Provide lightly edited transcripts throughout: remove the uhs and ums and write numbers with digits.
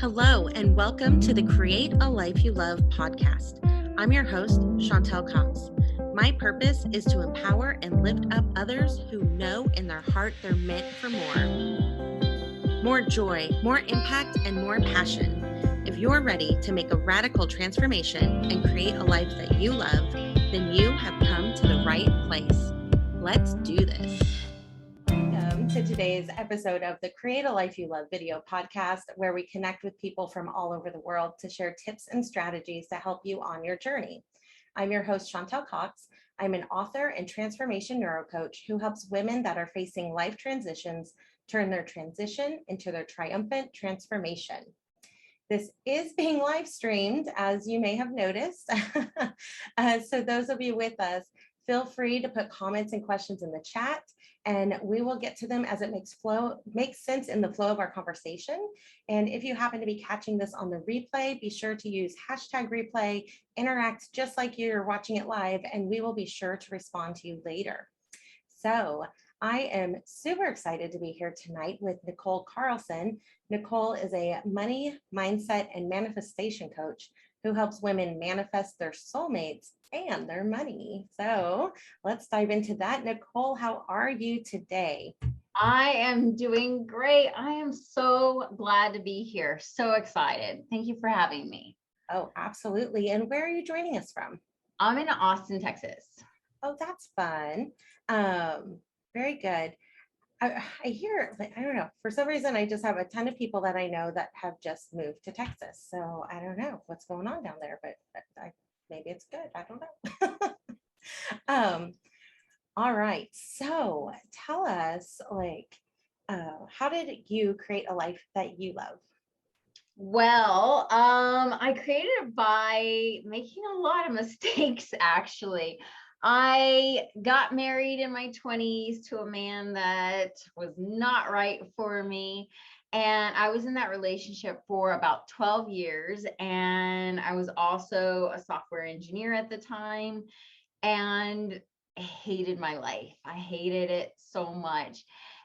Hello, and welcome to the Create a Life You Love podcast. I'm your host, Chantal Cox. My purpose is to empower and lift up others who know in their heart they're meant for more. More joy, more impact, and more passion. If you're ready to make a radical transformation and create a life that you love, then you have come to the right place. Let's do this. Welcome to today's episode of the Create a Life You Love video podcast, where we connect with people from all over the world to share tips and strategies to help you on your journey. I'm your host, Chantal Cox. I'm an author and transformation neurocoach who helps women that are facing life transitions turn their transition into their triumphant transformation. This is being live streamed, as you may have noticed. So those of you with us, feel free to put comments and questions in the chat, and we will get to them as it makes sense in the flow of our conversation. And if you happen to be catching this on the replay, be sure to use #replay, interact just like you're watching it live, and we will be sure to respond to you later. So I am super excited to be here tonight with Nichole Carlson. Nichole is a money, mindset, and manifestation coach who helps women manifest their soulmates and their money. So let's dive into that. Nichole, how are you today? I am doing great. I am so glad to be here. So excited. Thank you for having me. Oh, absolutely. And where are you joining us from? I'm in Austin, Texas. Oh, that's fun. Very good. I hear, I don't know, for some reason, I just have a ton of people that I know that have just moved to Texas. So I don't know what's going on down there, but maybe it's good. I don't know. All right. So tell us, how did you create a life that you love? Well, I created it by making a lot of mistakes, actually. I got married in my 20s to a man that was not right for me. And I was in that relationship for about 12 years. And I was also a software engineer at the time and hated my life. I hated it so much.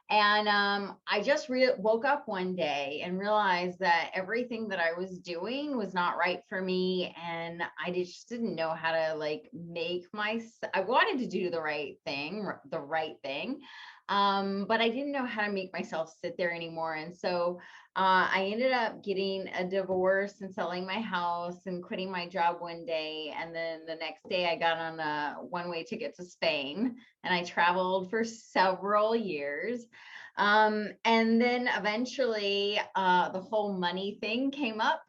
And I just woke up one day and realized that everything that I was doing was not right for me. And I just didn't know how to I wanted to do the right thing, but I didn't know how to make myself sit there anymore. And so I ended up getting a divorce and selling my house and quitting my job one day. And then the next day I got on a one-way ticket to Spain and I traveled for several years. And then eventually the whole money thing came up.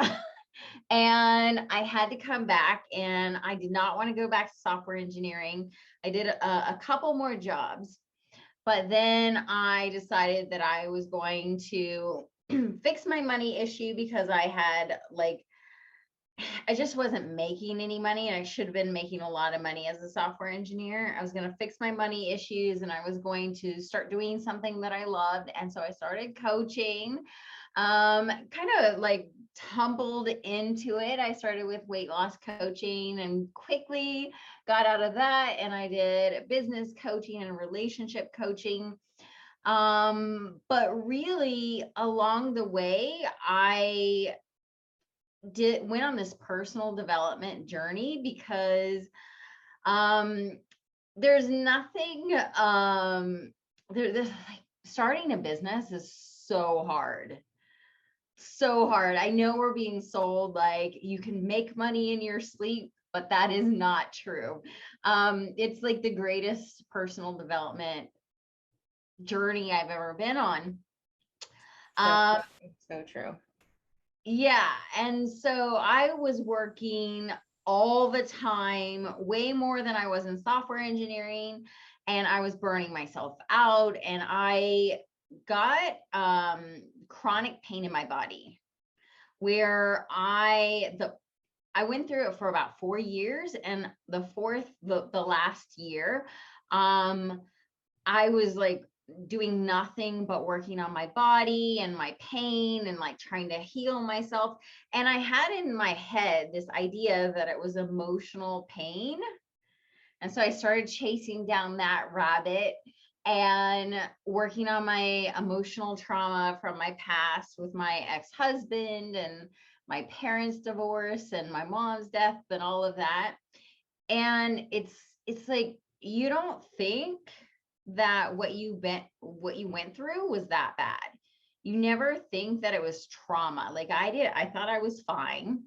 And I had to come back, and I did not want to go back to software engineering. I did a couple more jobs, but then I decided that I was going to fix my money issue because I just wasn't making any money, and I should have been making a lot of money as a software engineer. I was going to fix my money issues, and I was going to start doing something that I loved. And so I started coaching, kind of like tumbled into it. I started with weight loss coaching and quickly got out of that. And I did business coaching and relationship coaching. But really along the way, I went on this personal development journey because there's nothing starting a business is so hard. I know we're being sold like you can make money in your sleep, but that is not true. It's like the greatest personal development journey I've ever been on. So true. Yeah. And so I was working all the time, way more than I was in software engineering, and I was burning myself out, and I got chronic pain in my body where I went through it for about 4 years, and the last year, I was like doing nothing but working on my body and my pain and like trying to heal myself. And I had in my head this idea that it was emotional pain. And so I started chasing down that rabbit. and working on my emotional trauma from my past with my ex-husband and my parents' divorce and my mom's death and all of that. And it's like, you don't think that what you went through was that bad. You never think that it was trauma. Like I did. I thought I was fine.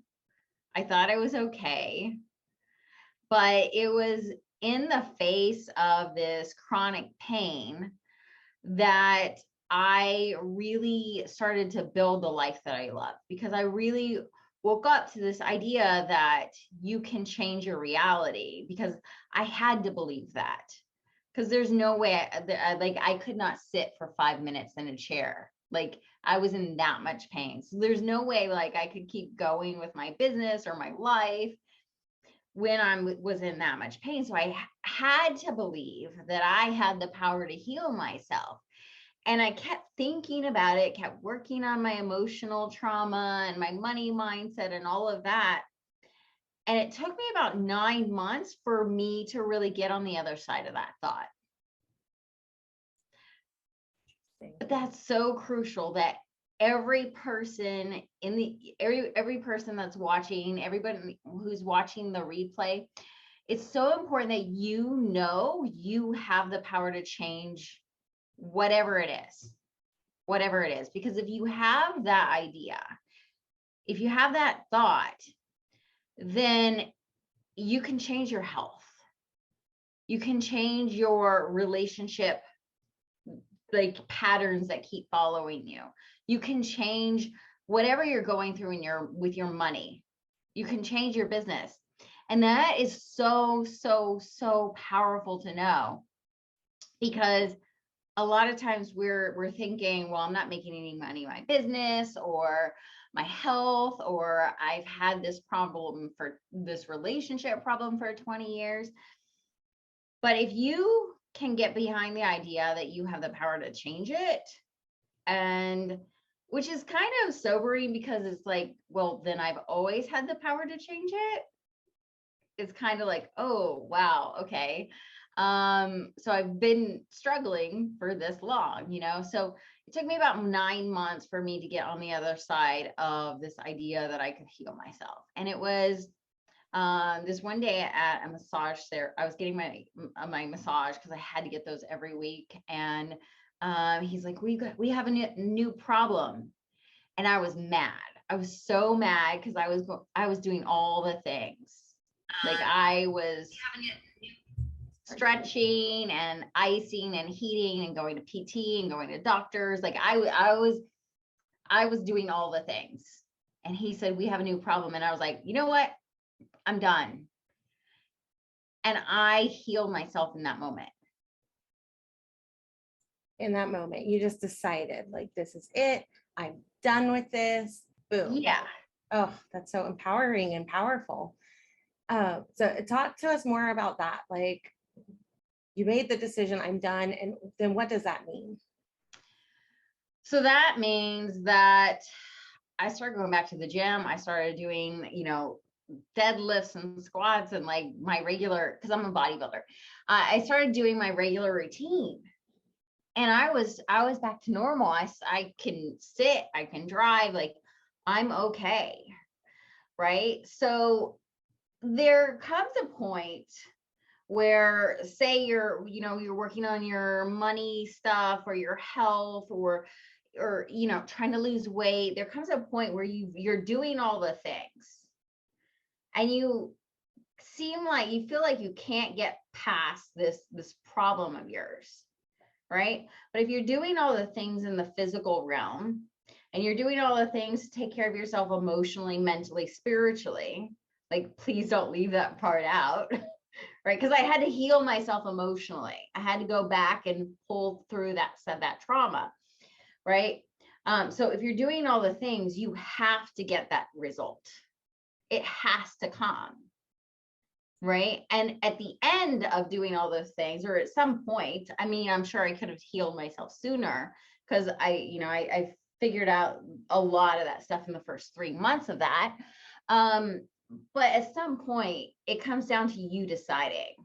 I thought I was okay. But it was in the face of this chronic pain that I really started to build the life that I love, because I really woke up to this idea that you can change your reality, because I had to believe that. Because there's no way, I could not sit for 5 minutes in a chair. Like I was in that much pain. So there's no way like I could keep going with my business or my life when I was in that much pain. So I had to believe that I had the power to heal myself. And I kept thinking about it, kept working on my emotional trauma and my money mindset and all of that. And it took me about 9 months for me to really get on the other side of that thought. But that's so crucial, that every person every person that's watching, everybody who's watching the replay, it's so important that you have the power to change whatever it is. Because if you have that idea, if you have that thought, then you can change your health. You can change your relationship, like patterns that keep following you. You can change whatever you're going through with your money. You can change your business. And that is so, so, so powerful to know, because a lot of times we're thinking, well, I'm not making any money in my business or my health, or I've had this relationship problem for 20 years. But if you can get behind the idea that you have the power to change it, and which is kind of sobering, because it's like, well, then I've always had the power to change it. It's kind of like, oh, wow, okay. So I've been struggling for this long, so it took me about 9 months for me to get on the other side of this idea that I could heal myself. And it was this one day at a massage there, I was getting my massage, because I had to get those every week. And he's like, we have a new problem. And I was mad. I was so mad, because I was doing all the things. Like I was stretching and icing and heating and going to PT and going to doctors. Like I was doing all the things. And he said, we have a new problem. And I was like, you know what? I'm done. And I healed myself in that moment. In that moment, you just decided, like, this is it. I'm done with this. Boom. Yeah. Oh, that's so empowering and powerful. So talk to us more about that. Like, you made the decision, I'm done. And then what does that mean? So that means that I started going back to the gym. I started doing, deadlifts and squats and like my regular, because I'm a bodybuilder. I started doing my regular routine. And I was back to normal. I can sit, I can drive, like I'm okay. Right. So there comes a point where, say you're working on your money stuff or your health or trying to lose weight. There comes a point where you're doing all the things and you feel like you can't get past this problem of yours. Right. But if you're doing all the things in the physical realm, and you're doing all the things to take care of yourself emotionally, mentally, spiritually, like, please don't leave that part out, right? Because I had to heal myself emotionally. I had to go back and pull through that trauma, right? So if you're doing all the things, you have to get that result. It has to come, right? And at the end of doing all those things, or at some point, I mean, I'm sure I could have healed myself sooner, because I figured out a lot of that stuff in the first 3 months of that. But at some point, it comes down to you deciding.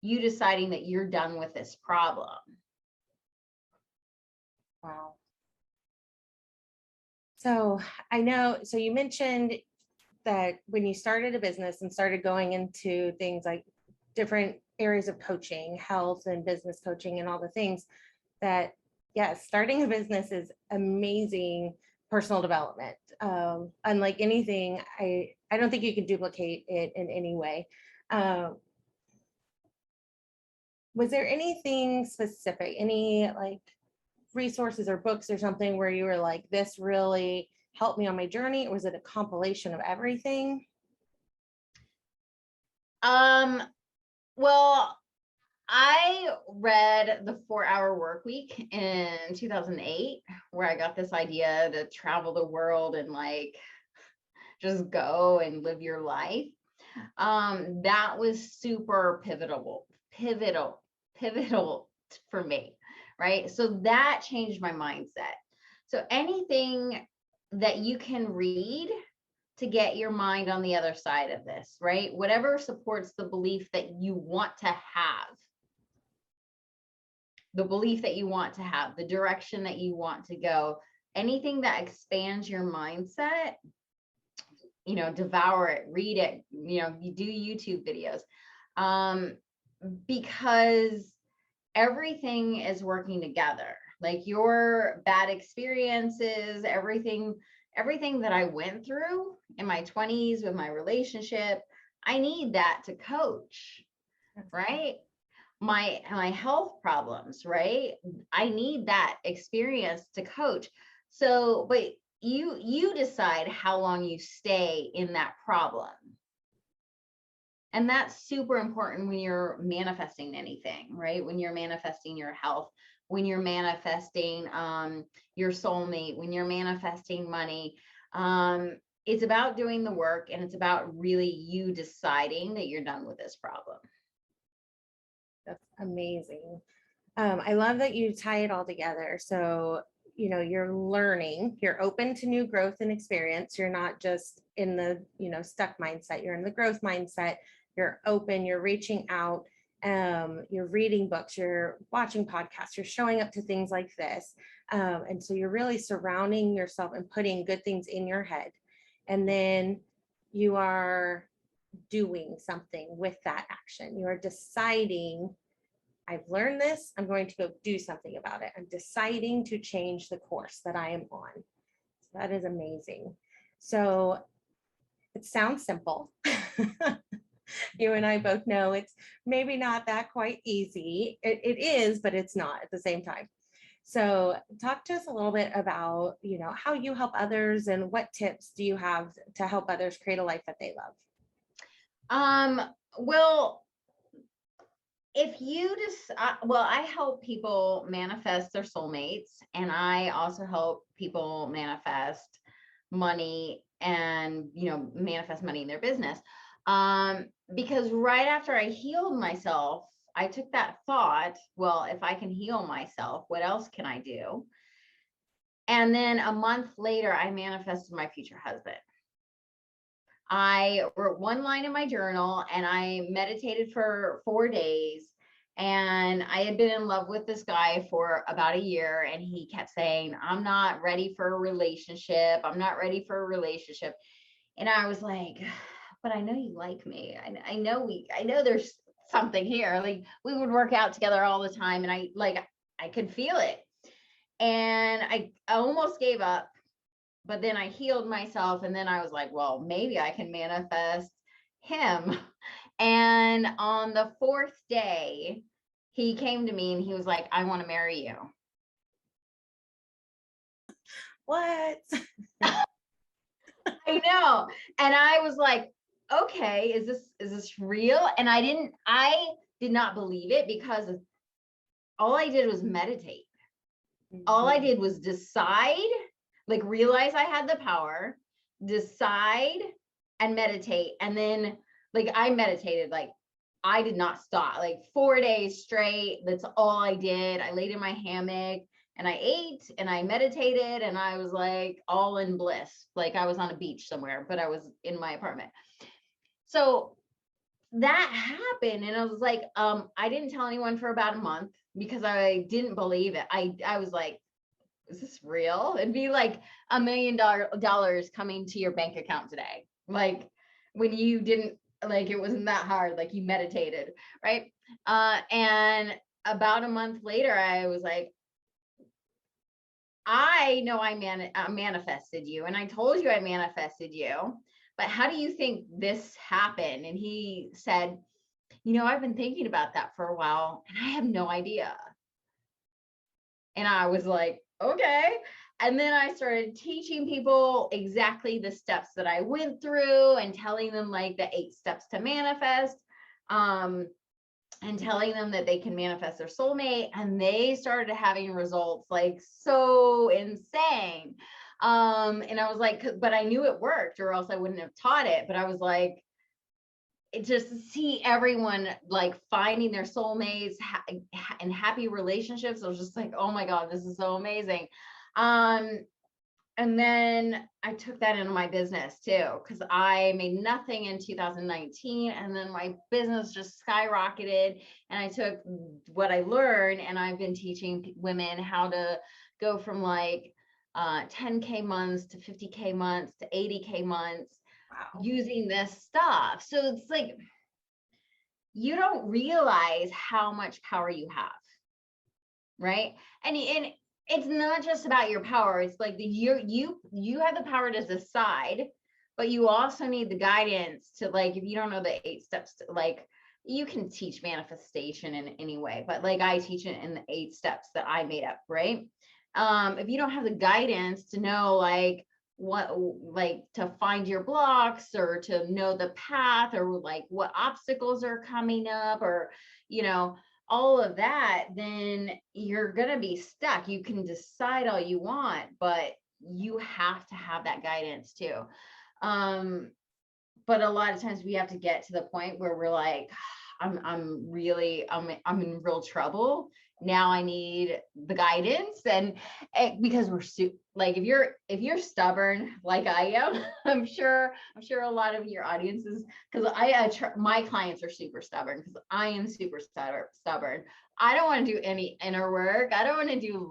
you deciding that you're done with this problem. Wow. So I know, so you mentioned that when you started a business and started going into things like different areas of coaching, health and business coaching and all the things, that yes, starting a business is amazing personal development. Unlike anything, I don't think you can duplicate it in any way. Was there anything specific, any like resources or books or something where you were like, this really helped me on my journey? Or was it a compilation of everything? Well, I read The 4-Hour Workweek in 2008, where I got this idea to travel the world and like just go and live your life. That was super pivotal for me, right? So that changed my mindset. So anything that you can read to get your mind on the other side of this, right? Whatever supports the belief that you want to have, the direction that you want to go, anything that expands your mindset, devour it, read it, you do YouTube videos, because everything is working together. Like your bad experiences, everything that I went through in my 20s with my relationship, I need that to coach, right? My health problems, right? I need that experience to coach. So, but you decide how long you stay in that problem. And that's super important when you're manifesting anything, right? When you're manifesting your health, when you're manifesting your soulmate, when you're manifesting money. It's about doing the work, and it's about really you deciding that you're done with this problem. That's amazing. I love that you tie it all together. So, you're learning, you're open to new growth and experience. You're not just in the, stuck mindset. You're in the growth mindset. You're open, you're reaching out, you're reading books, you're watching podcasts, you're showing up to things like this. And so you're really surrounding yourself and putting good things in your head. And then you are doing something with that action. You are deciding, I've learned this, I'm going to go do something about it. I'm deciding to change the course that I am on. So that is amazing. So it sounds simple. You and I both know it's maybe not that quite easy. It is, but it's not at the same time. So talk to us a little bit about, how you help others and what tips do you have to help others create a life that they love? Well, if you just, I help people manifest their soulmates, and I also help people manifest money and, manifest money in their business. Because right after I healed myself, I took that thought, well, if I can heal myself, what else can I do? And then a month later, I manifested my future husband. I wrote one line in my journal and I meditated for 4 days. And I had been in love with this guy for about a year, and he kept saying, I'm not ready for a relationship. I'm not ready for a relationship. And I was like, but I know you like me. I know there's something here. Like, we would work out together all the time, and I could feel it. And I almost gave up, but then I healed myself, and then I was like, well, maybe I can manifest him. And on the 4th day, he came to me and he was like, I want to marry you. What? I know. And I was like, okay, is this real? And I did not believe it, because all I did was meditate. Mm-hmm. All I did was decide, like realize I had the power, decide and meditate. And then like I meditated, like I did not stop, like 4 days straight. That's all I did. I laid in my hammock and I ate and I meditated, and I was like all in bliss. Like I was on a beach somewhere, but I was in my apartment. So that happened. And I was like, I didn't tell anyone for about a month because I didn't believe it. I was like, is this real? It'd be like $1 million coming to your bank account today. Like when you didn't, like, it wasn't that hard, like you meditated, right? And about a month later, I was like, I know I manifested you, and I told you I manifested you, but how do you think this happened? And he said, I've been thinking about that for a while and I have no idea. And I was like, okay. And then I started teaching people exactly the steps that I went through and telling them like the 8 steps to manifest. And telling them that they can manifest their soulmate, and they started having results like so insane. And I was like, but I knew it worked, or else I wouldn't have taught it. But I was like, it just to see everyone like finding their soulmates and happy relationships. I was just like, oh my God, this is so amazing. And then I took that into my business too, because I made nothing in 2019. And then my business just skyrocketed. And I took what I learned, and I've been teaching women how to go from like 10K months to 50K months to 80K months. Wow. Using this stuff. So it's like, you don't realize how much power you have, right? And it's not just about your power. It's like you have the power to decide, but you also need the guidance to, like, if you don't know the 8 steps, like, you can teach manifestation in any way, but like I teach it in the 8 steps that I made up, right? If you don't have the guidance to know like what, like to find your blocks, or to know the path, or like what obstacles are coming up, or all of that, then you're going to be stuck. You can decide all you want, but you have to have that guidance too. But a lot of times we have to get to the point where we're like, I'm in real trouble. Now I need the guidance. And because we're like, if you're stubborn like I am, I'm sure a lot of your audiences, because my clients are super stubborn, because I am super stubborn. I don't want to do any inner work. I don't want to do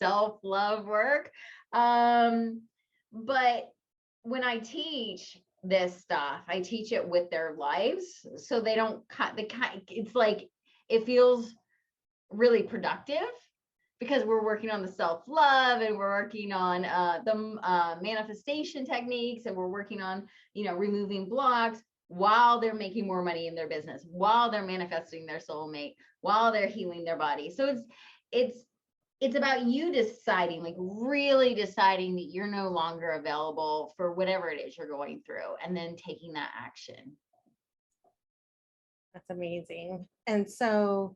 self-love work. But when I teach this stuff, I teach it with their lives, so they don't cut the kind. It's like, it feels really productive, because we're working on the self-love, and we're working on the manifestation techniques, and we're working on removing blocks while they're making more money in their business, while they're manifesting their soulmate, while they're healing their body. So it's about you deciding, like really deciding that you're no longer available for whatever it is you're going through, and then taking that action. That's amazing. And so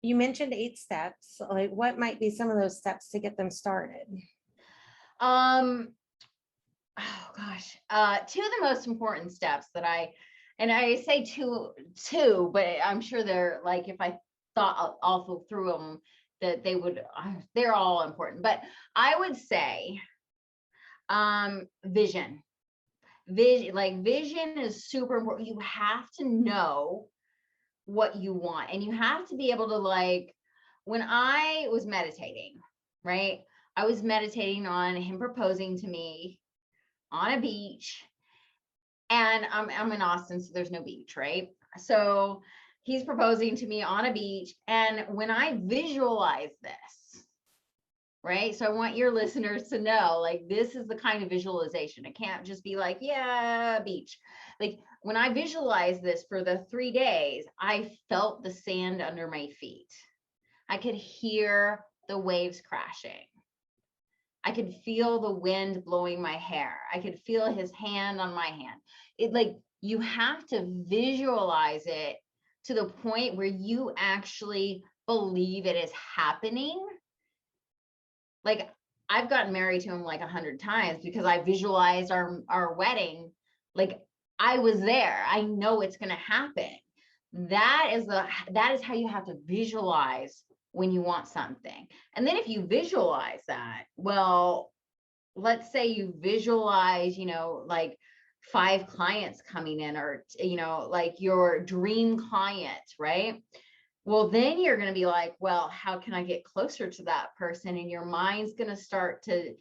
you mentioned 8 steps. Like, what might be some of those steps to get them started? Oh gosh. 2 of the most important steps that I say two, but I'm sure they're like, if I thought all through them, that they're all important. But I would say vision. Vision is super important. You have to know what you want, and you have to be able to, like, when I was meditating, right? I was meditating on him proposing to me on a beach, and I'm in Austin, so there's no beach, right? So he's proposing to me on a beach, and when I visualize this, right? So I want your listeners to know, like, this is the kind of visualization. It can't just be like, yeah, beach. Like, when I visualized this for the 3 days, I felt the sand under my feet. I could hear the waves crashing. I could feel the wind blowing my hair. I could feel his hand on my hand. It, like, you have to visualize it to the point where you actually believe it is happening. Like, I've gotten married to him like 100 times because I visualized our wedding. Like, I was there. I know it's going to happen. That is how you have to visualize when you want something. And then if you visualize that, well, let's say you visualize, like 5 clients coming in, or, like your dream client, right? Well, then you're going to be like, well, how can I get closer to that person? And your mind's going to start to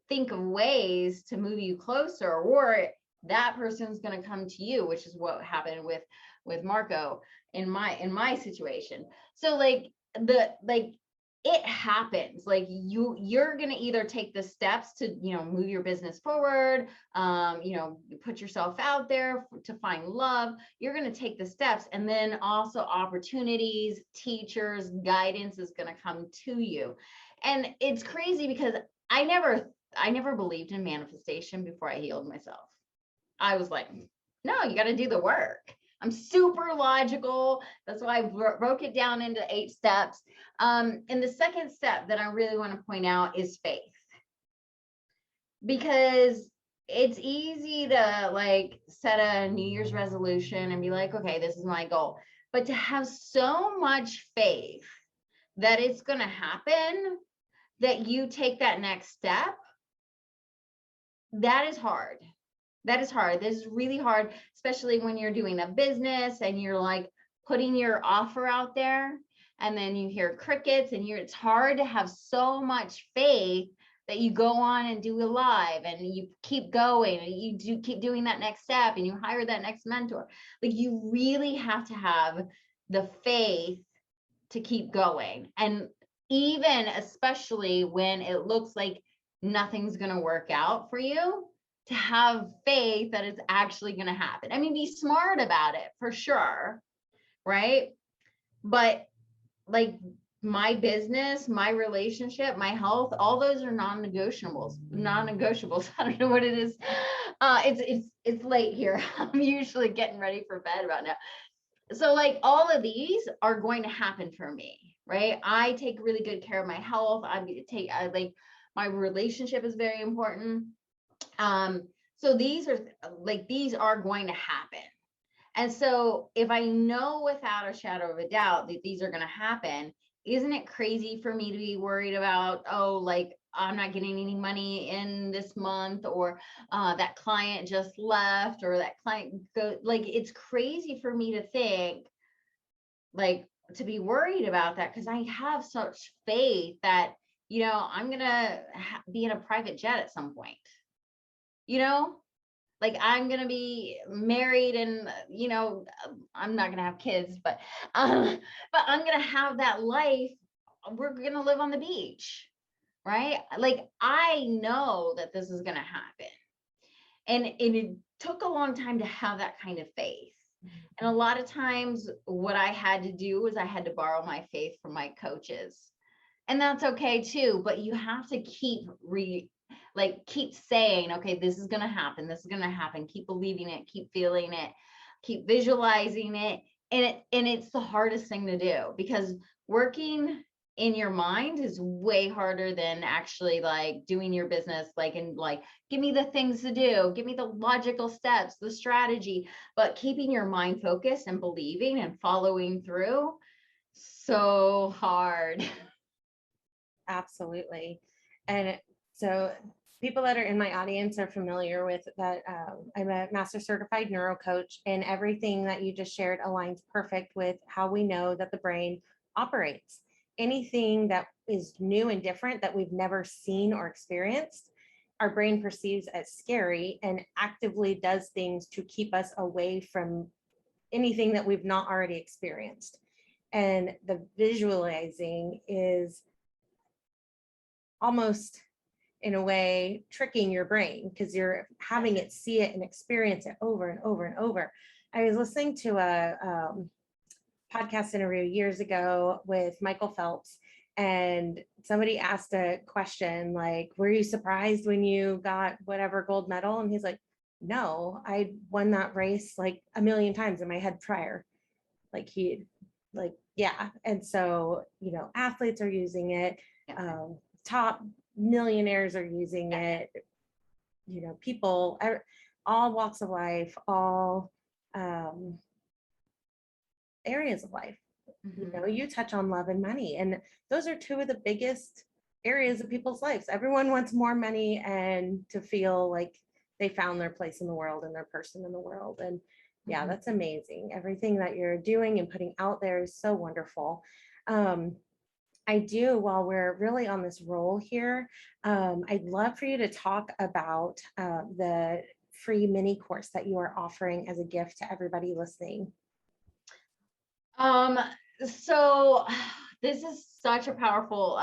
think of ways to move you closer, or that person's going to come to you, which is what happened with Marco in my situation. So it happens. Like you're going to either take the steps to, move your business forward, put yourself out there to find love. You're going to take the steps, and then also opportunities, teachers, guidance is going to come to you. And it's crazy because I never believed in manifestation before I healed myself. I was like, no, you got to do the work. I'm super logical. That's why I broke it down into 8 steps. And the second step that I really want to point out is faith. Because it's easy to like set a New Year's resolution and be like, okay, this is my goal. But to have so much faith that it's going to happen, that you take that next step, that is hard. That is hard. This is really hard, especially when you're doing a business and you're like putting your offer out there, and then you hear crickets, and it's hard to have so much faith that you go on and do a live, and you keep going, and you keep doing that next step, and you hire that next mentor. Like you really have to have the faith to keep going. And even especially when it looks like nothing's going to work out for you, to have faith that it's actually going to happen. I mean, be smart about it for sure, right? But like my business, my relationship, my health, all those are non-negotiables. I don't know what it is. It's late here. I'm usually getting ready for bed about now. So like all of these are going to happen for me, right? I take really good care of my health. My relationship is very important. So these are going to happen. And so if I know without a shadow of a doubt that these are going to happen, isn't it crazy for me to be worried about, I'm not getting any money in this month, or that client just left, or that client it's crazy for me to think, to be worried about that, because I have such faith that, I'm going to be in a private jet at some point. I'm going to be married, and, I'm not going to have kids, but I'm going to have that life. We're going to live on the beach, right? Like, I know that this is going to happen. And it took a long time to have that kind of faith. And a lot of times what I had to do was I had to borrow my faith from my coaches. And that's okay too, but you have to keep saying, okay, this is going to happen. This is going to happen. Keep believing it, keep feeling it, keep visualizing it. And it's the hardest thing to do, because working in your mind is way harder than actually doing your business. Give me the things to do, give me the logical steps, the strategy, but keeping your mind focused and believing and following through, so hard. Absolutely. And so people that are in my audience are familiar with that. I'm a master certified neuro coach, and everything that you just shared aligns perfect with how we know that the brain operates. Anything that is new and different that we've never seen or experienced, our brain perceives as scary and actively does things to keep us away from anything that we've not already experienced. And the visualizing is almost in a way tricking your brain, because you're having it see it and experience it over and over and over. I was listening to a podcast interview years ago with Michael Phelps, and somebody asked a question like, were you surprised when you got whatever gold medal? And he's like, no, I won that race like a million times in my head prior. Yeah. And so, athletes are using it. Top millionaires are using it, people, all walks of life, all areas of life. Mm-hmm. You touch on love and money, and those are two of the biggest areas of people's lives. Everyone wants more money and to feel like they found their place in the world and their person in the world. And yeah, that's amazing. Everything that you're doing and putting out there is so wonderful. I do, while we're really on this roll here, I'd love for you to talk about the free mini course that you are offering as a gift to everybody listening. So this is such a powerful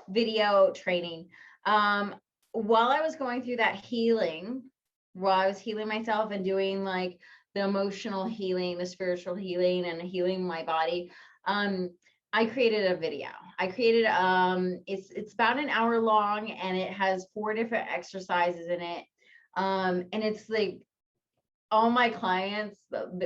video training. While I was going through that healing, while I was healing myself and doing like the emotional healing, the spiritual healing, and healing my body, I created a video. I created it's about an hour long, and it has 4 different exercises in it. And it's like, all my clients,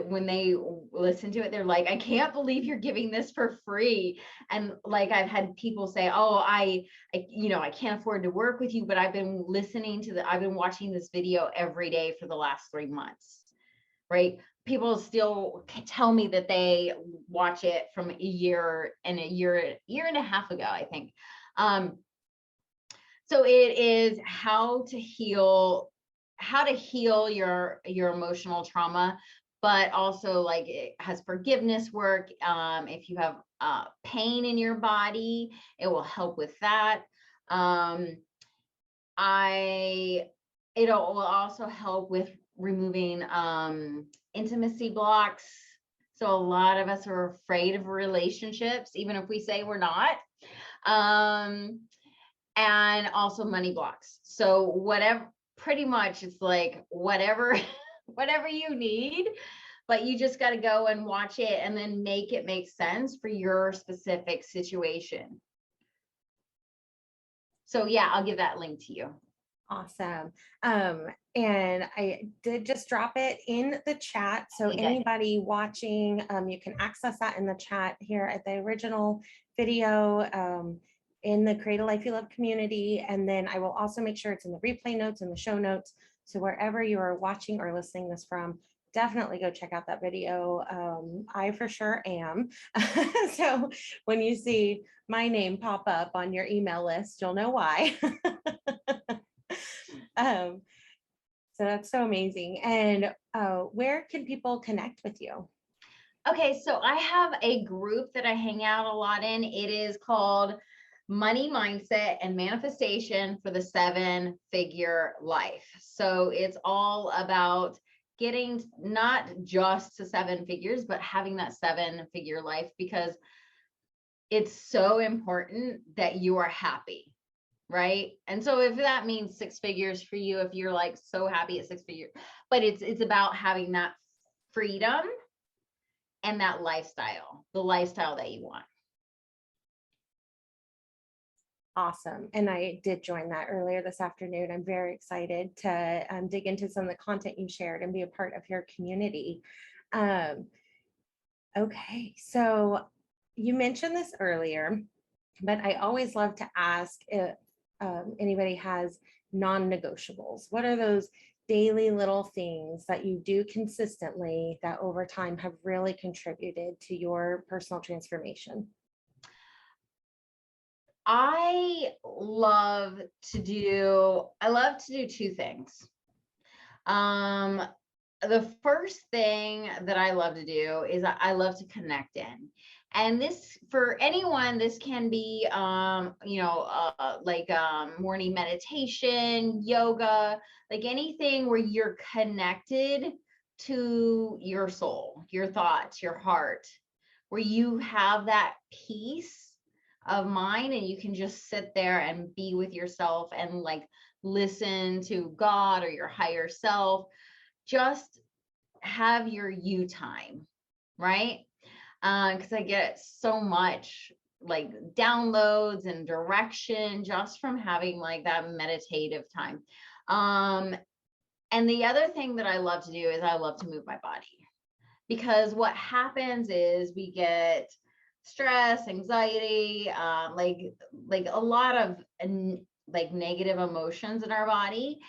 when they listen to it, they're like, I can't believe you're giving this for free. And like, I've had people say, oh, I can't afford to work with you, but I've been watching this video every day for the last 3 months, right? People still tell me that they watch it from a year and a half ago, I think. So it is how to heal your emotional trauma, but also like it has forgiveness work. If you have pain in your body, it will help with that. It will also help with removing intimacy blocks. So a lot of us are afraid of relationships, even if we say we're not. And also money blocks. So pretty much it's like whatever you need, but you just got to go and watch it and then make it make sense for your specific situation. So yeah, I'll give that link to you. Awesome. And I did just drop it in the chat. So anybody watching, you can access that in the chat here at the original video, in the Create a Life You Love community. And then I will also make sure it's in the replay notes and the show notes. So wherever you are watching or listening this from, definitely go check out that video. I for sure am. So when you see my name pop up on your email list, you'll know why. So that's so amazing. And where can people connect with you? Okay, so I have a group that I hang out a lot in. It is called Money Mindset and Manifestation for the 7-Figure Life. So it's all about getting not just to 7 figures, but having that 7-figure life, because it's so important that you are happy, right? And so if that means 6 figures for you, if you're like so happy at 6 figures, but it's about having that freedom and that lifestyle, the lifestyle that you want. Awesome. And I did join that earlier this afternoon. I'm very excited to dig into some of the content you shared and be a part of your community. Okay, so you mentioned this earlier, but I always love to ask if anybody has non-negotiables. What are those daily little things that you do consistently that over time have really contributed to your personal transformation? I love to do 2 things. The first thing that I love to do is I love to connect in. And this, for anyone, this can be, morning meditation, yoga, like anything where you're connected to your soul, your thoughts, your heart, where you have that peace of mind and you can just sit there and be with yourself and like listen to God or your higher self. Just have your you time, right? Because I get so much like downloads and direction just from having like that meditative time. And the other thing that I love to do is I love to move my body, because what happens is we get stress, anxiety, like a lot of like negative emotions in our body,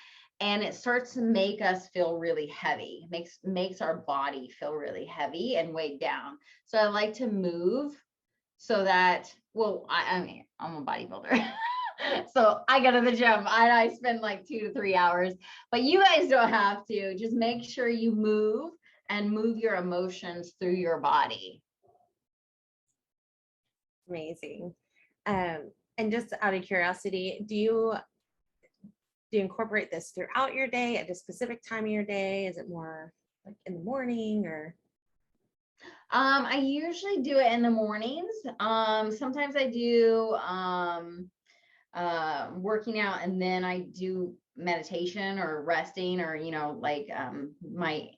and it starts to make us feel really heavy, makes our body feel really heavy and weighed down. So I like to move so that, well, I mean, I'm a bodybuilder. So I go to the gym and I spend like 2 to 3 hours, but you guys don't have to. Just make sure you move and move your emotions through your body. Amazing. And just out of curiosity, do you incorporate this throughout your day at a specific time of your day? Is it more like in the morning or? I usually do it in the mornings. Sometimes I do working out, and then I do meditation or resting, or like my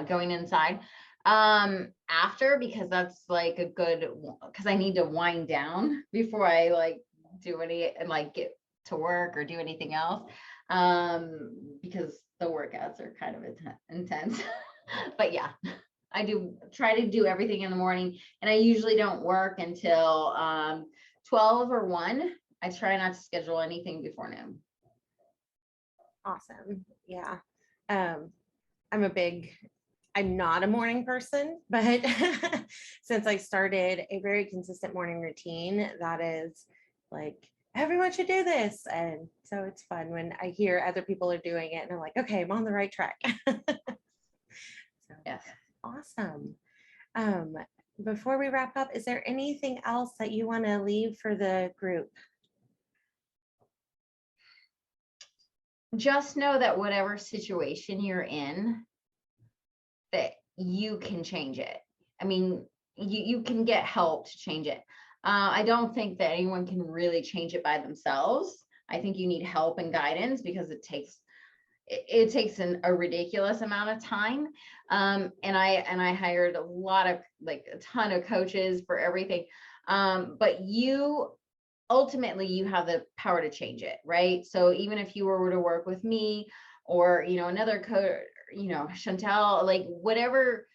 going inside after, because that's like a good, because I need to wind down before I like do any and like get to work or do anything else, because the workouts are kind of intense. But yeah, I do try to do everything in the morning, and I usually don't work until 12 or 1. I try not to schedule anything before noon. Awesome. Yeah. I'm not a morning person, but since I started a very consistent morning routine, that is like, everyone should do this. And so it's fun when I hear other people are doing it and I'm like, okay, I'm on the right track. So, yes. Awesome. Before we wrap up, is there anything else that you want to leave for the group? Just know that whatever situation you're in, that you can change it. I mean, you can get help to change it. I don't think that anyone can really change it by themselves. I think you need help and guidance, because it takes a ridiculous amount of time. And I hired a ton of coaches for everything. But ultimately you have the power to change it, right? So even if you were to work with me or, another coach, Chantal, like whatever,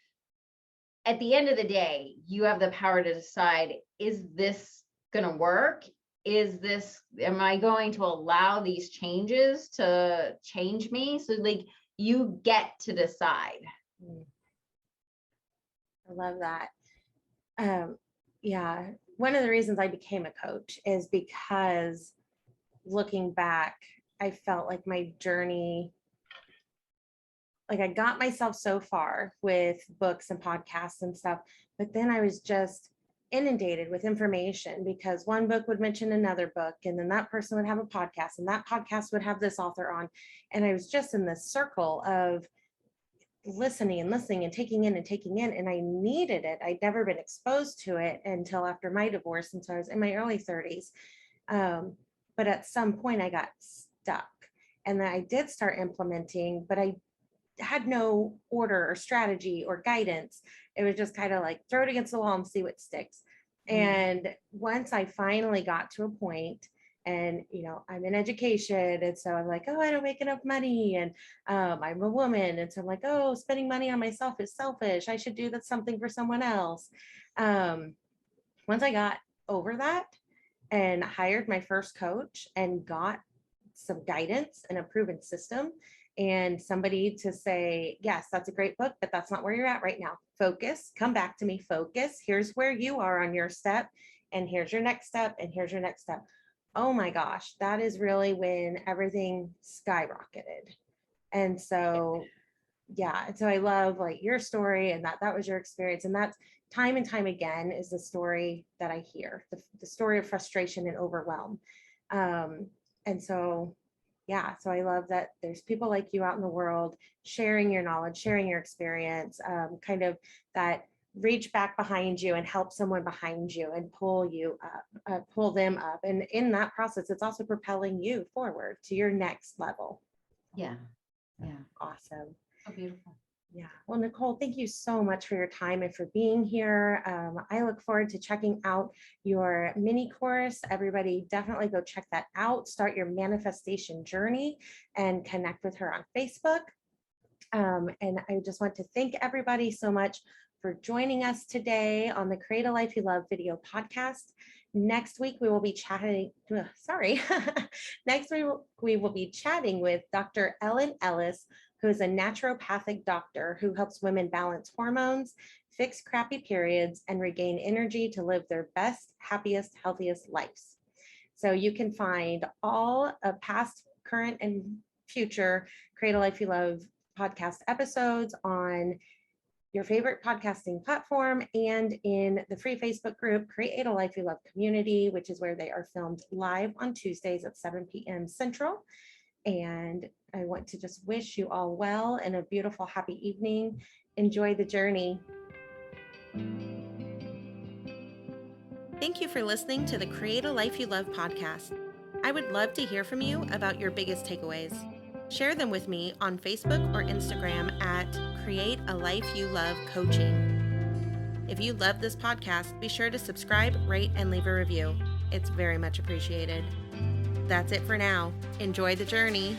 at the end of the day, you have the power to decide, is this going to work? Am I going to allow these changes to change me? So like you get to decide. I love that. Yeah. One of the reasons I became a coach is because looking back, I felt like my journey, like I got myself so far with books and podcasts and stuff, but then I was just inundated with information, because one book would mention another book, and then that person would have a podcast, and that podcast would have this author on. And I was just in this circle of listening and taking in, and I needed it. I'd never been exposed to it until after my divorce, and so I was in my early 30s. But at some point I got stuck, and then I did start implementing, but I had no order or strategy or guidance. It was just kind of like throw it against the wall and see what sticks. And once I finally got to a point, and I'm in education, and so I'm like, oh, I don't make enough money, and I'm a woman, and so I'm like, oh, spending money on myself is selfish, I should do that something for someone else. Once I got over that and hired my first coach and got some guidance and a proven system, and somebody to say, yes, that's a great book, but that's not where you're at right now. Focus, come back to me, focus. Here's where you are on your step, and here's your next step, and here's your next step. Oh my gosh, that is really when everything skyrocketed. And so, yeah, so I love like your story, and that was your experience. And that's time and time again is the story that I hear, the story of frustration and overwhelm. And so, yeah, so I love that there's people like you out in the world sharing your knowledge, sharing your experience, kind of that reach back behind you and help someone behind you and pull you up, pull them up. And in that process, it's also propelling you forward to your next level. Yeah. Yeah. Awesome. So beautiful. Yeah. Well, Nichole, thank you so much for your time and for being here. I look forward to checking out your mini course. Everybody definitely go check that out. Start your manifestation journey and connect with her on Facebook. And I just want to thank everybody so much for joining us today on the Create a Life You Love video podcast. Next week, we will be chatting, next week we will be chatting with Dr. Ellen Ellis, who is a naturopathic doctor who helps women balance hormones, fix crappy periods, and regain energy to live their best, happiest, healthiest lives. So you can find all of past, current, and future Create a Life You Love podcast episodes on your favorite podcasting platform and in the free Facebook group, Create a Life You Love Community, which is where they are filmed live on Tuesdays at 7 p.m. Central. And I want to just wish you all well and a beautiful, happy evening. Enjoy the journey. Thank you for listening to the Create a Life You Love podcast. I would love to hear from you about your biggest takeaways. Share them with me on Facebook or Instagram at Create a Life You Love Coaching. If you love this podcast, be sure to subscribe, rate, and leave a review. It's very much appreciated. That's it for now. Enjoy the journey.